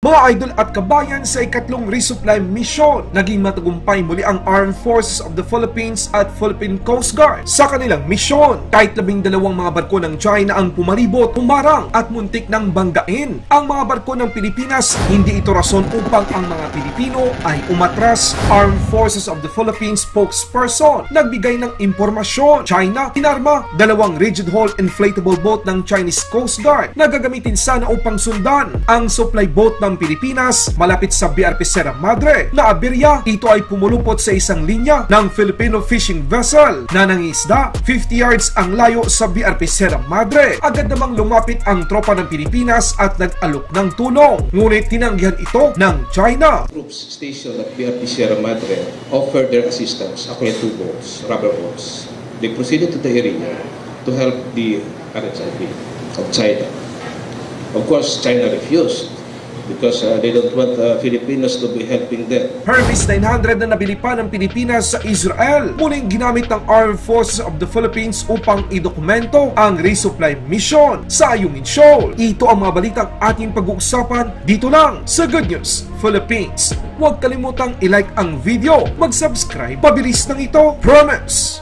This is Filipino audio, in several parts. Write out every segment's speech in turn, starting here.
Mga idol at kabayan, sa ikatlong resupply mission, naging matagumpay muli ang Armed Forces of the Philippines at Philippine Coast Guard sa kanilang misyon. Kahit 12 mga barko ng China ang pumalibot, humarang at muntik ng banggain ang mga barko ng Pilipinas, hindi ito rason upang ang mga Pilipino ay umatras. Armed Forces of the Philippines spokesperson nagbigay ng impormasyon. China hinarma 2 rigid hull inflatable boat ng Chinese Coast Guard na gagamitin sana upang sundan ang supply boat ng Pilipinas malapit sa BRP Sierra Madre na aberya. Ito ay pumulupot sa isang linya ng Filipino fishing vessel na nangisda 50 yards ang layo sa BRP Sierra Madre. Agad namang lumapit ang tropa ng Pilipinas at nag-alok ng tulong, ngunit tinanggihan ito ng China. Troops stationed at BRP Sierra Madre offered their assistance across 2 boats, rubber boats. They proceeded to the area to help the RHIP of China. Of course, China refused because they don't want Filipinos to be helping them. Hermes 900 na nabili pa ng Pilipinas sa Israel, muling ginamit ng Armed Forces of the Philippines upang idokumento ang resupply mission sa Ayungin Shoal. Ito ang mga balitang ating pag-uusapan dito lang sa Good News Philippines. Huwag kalimutang i-like ang video, mag-subscribe, pabilis ng ito, promise!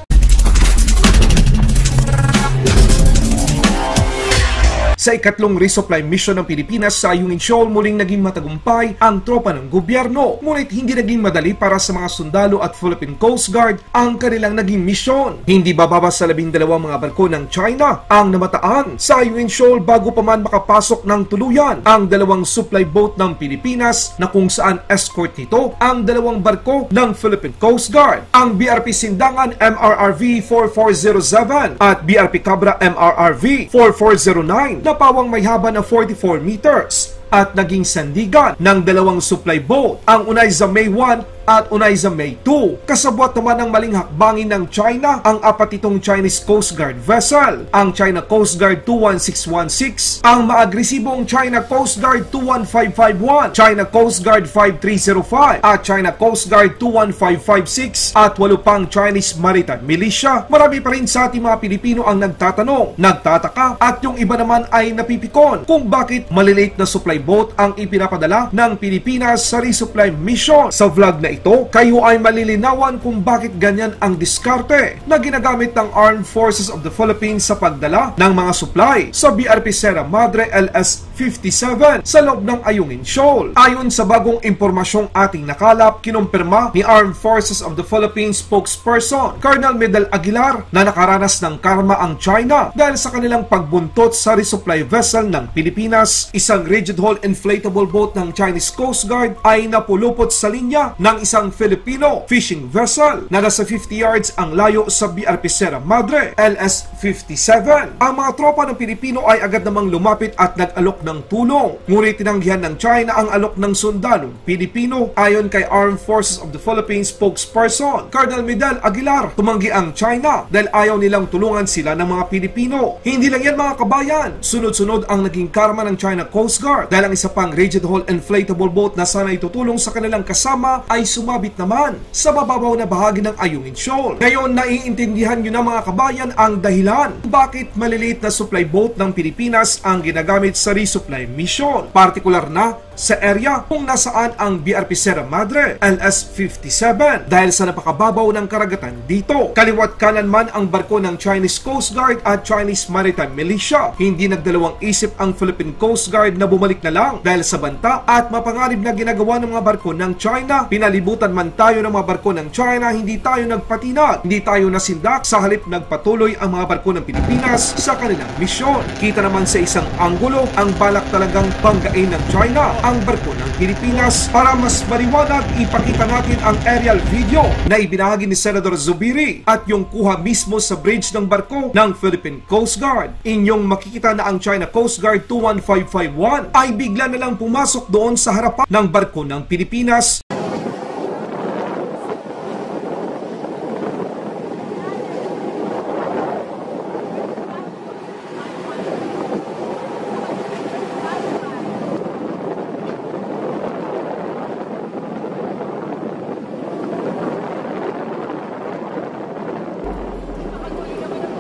Sa ikatlong resupply mission ng Pilipinas sa Ayungin Shoal, muling naging matagumpay ang tropa ng gobyerno. Ngunit hindi naging madali para sa mga sundalo at Philippine Coast Guard ang kanilang naging misyon. Hindi bababa sa 12 mga barko ng China ang namataan sa Ayungin Shoal bago pa man makapasok ng tuluyan ang 2 supply boat ng Pilipinas na kung saan escort nito ang 2 barko ng Philippine Coast Guard. Ang BRP Sindangan MRRV 4407 at BRP Cabra MRRV 4409 na pawang may haba na 44 meters at naging sandigan ng 2 supply boat, ang Unaiza May 1 at Unaiza May 2. Kasabwat naman ng maling hakbangin ng China ang 4 itong Chinese Coast Guard vessel, ang China Coast Guard 21616, ang maagresibong China Coast Guard 21551, China Coast Guard 5305 at China Coast Guard 21556 at 8 pang Chinese Maritime Militia. Marami pa rin sa ating mga Pilipino ang nagtatanong, nagtataka at yung iba naman ay napipikon kung bakit malilate na supply boat ang ipinapadala ng Pilipinas sa resupply mission. Sa vlog na ito, kayo ay malilinawan kung bakit ganyan ang diskarte na ginagamit ng Armed Forces of the Philippines sa pagdala ng mga supply sa BRP Sierra Madre LS-57 sa loob ng Ayungin Shoal. Ayon sa bagong impormasyong ating nakalap, kinumpirma ni Armed Forces of the Philippines spokesperson Colonel Medal Aguilar na nakaranas ng karma ang China dahil sa kanilang pagbuntot sa resupply vessel ng Pilipinas. Isang rigid hull inflatable boat ng Chinese Coast Guard ay napulupot sa linya ng isang Filipino fishing vessel na nasa 50 yards ang layo sa BRP Sierra Madre LS-57. Ang mga tropa ng Pilipino ay agad namang lumapit at nag-alok ng tulong, ngunit tinanggihan ng China ang alok ng sundalong Pilipino. Ayon kay Armed Forces of the Philippines spokesperson Colonel Medal Aguilar, tumanggi ang China dahil ayaw nilang tulungan sila ng mga Pilipino. Hindi lang yan mga kabayan, sunod-sunod ang naging karma ng China Coast Guard dahil ang isa pang rigid hull inflatable boat na sana itutulong sa kanilang kasama ay sumabit naman sa mababaw na bahagi ng Ayungin Shoal. Ngayon, naiintindihan nyo na mga kabayan ang dahilan bakit maliliit na supply boat ng Pilipinas ang ginagamit sa resupply mission, partikular na sa area kung nasaan ang BRP Sierra Madre LS-57 dahil sa napakababaw ng karagatan dito. Kaliwat kanan man ang barko ng Chinese Coast Guard at Chinese Maritime Militia. Hindi nagdalawang isip ang Philippine Coast Guard na bumalik na lang dahil sa banta at mapanganib na ginagawa ng mga barko ng China. Pinalibutan man tayo ng mga barko ng China, hindi tayo nagpatinag, hindi tayo nasindak, sa halip nagpatuloy ang mga barko ng Pilipinas sa kanilang misyon. Kita naman sa isang anggulo ang balak talagang banggain ng China ang barko ng Pilipinas. Para mas maliwanag, ipakita natin ang aerial video na ibinahagi ni Senator Zubiri at yung kuha mismo sa bridge ng barko ng Philippine Coast Guard. Inyong makikita na ang China Coast Guard 21551 ay bigla na lang pumasok doon sa harapan ng barko ng Pilipinas.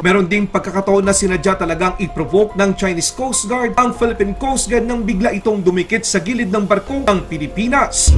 Meron ding pagkakataon na sinadya talagang i-provoke ng Chinese Coast Guard ang Philippine Coast Guard nang bigla itong dumikit sa gilid ng barko ng Pilipinas.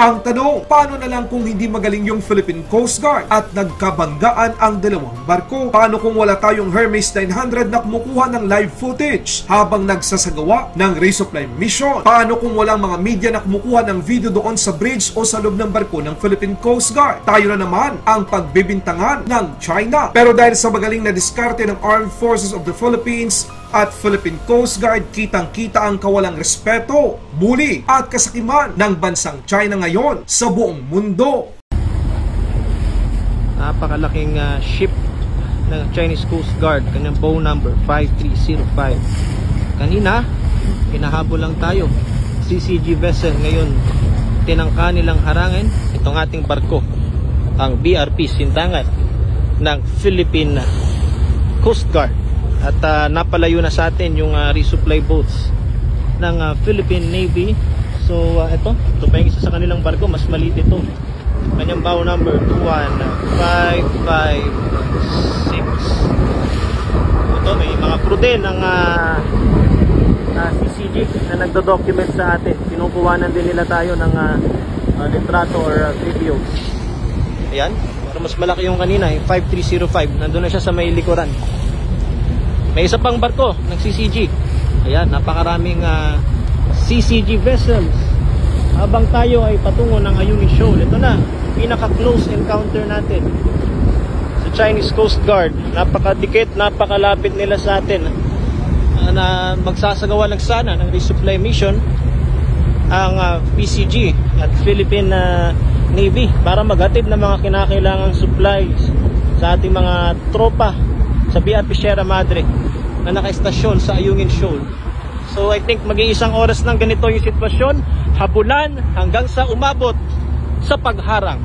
Ang tanong, paano na lang kung hindi magaling yung Philippine Coast Guard at nagkabanggaan ang dalawang barko? Paano kung wala tayong Hermes 900 na kumukuha ng live footage habang nagsasagawa ng resupply mission? Paano kung walang mga media na kumukuha ng video doon sa bridge o sa loob ng barko ng Philippine Coast Guard? Tayo na naman ang pagbibintangan ng China. Pero dahil sa magaling na diskarte ng Armed Forces of the Philippines at Philippine Coast Guard, kitang-kita ang kawalang respeto, bully at kasakiman ng bansang China ngayon sa buong mundo. Napakalaking ship ng Chinese Coast Guard, kanyang bow number 5305. Kanina, hinahabol lang tayo. CCG vessel ngayon, tinangka nilang harangin itong ating barko, ang BRP Sindangan ng Philippine Coast Guard. At napalayo na sa atin yung resupply boats ng Philippine Navy. So ito pa yung isa sa kanilang barko, mas maliit ito. Kanyang bow number 21556. Ito, may mga crew din ng CCG na nagdo-document sa atin. Kinukuhanan din nila tayo ng litrato or videos. Ayan, pero mas malaki yung kanina, yung 5305. Nandun na siya sa may likuran. May isa pang barko ng CCG. Ayan, napakaraming CCG vessels. Habang tayo ay patungo ng Ayungin Shoal, ito na, pinaka-close encounter natin sa Chinese Coast Guard. Napakadikit, napakalapit nila sa atin na magsasagawa lang sana ng resupply mission ang PCG at Philippine Navy para maghatid ng mga kinakailangang supplies sa ating mga tropa sa BRP Sierra Madre na naka-estasyon sa Ayungin Shoal. So I think mag-iisang oras ng ganito yung sitwasyon, habulan hanggang sa umabot sa pagharang.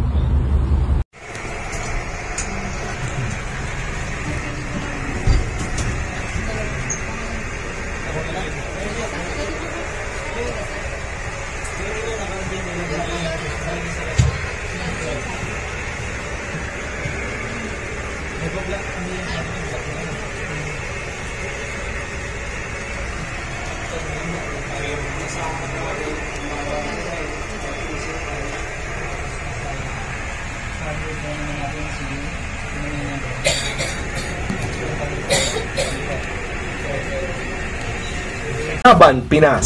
Laban Pinas.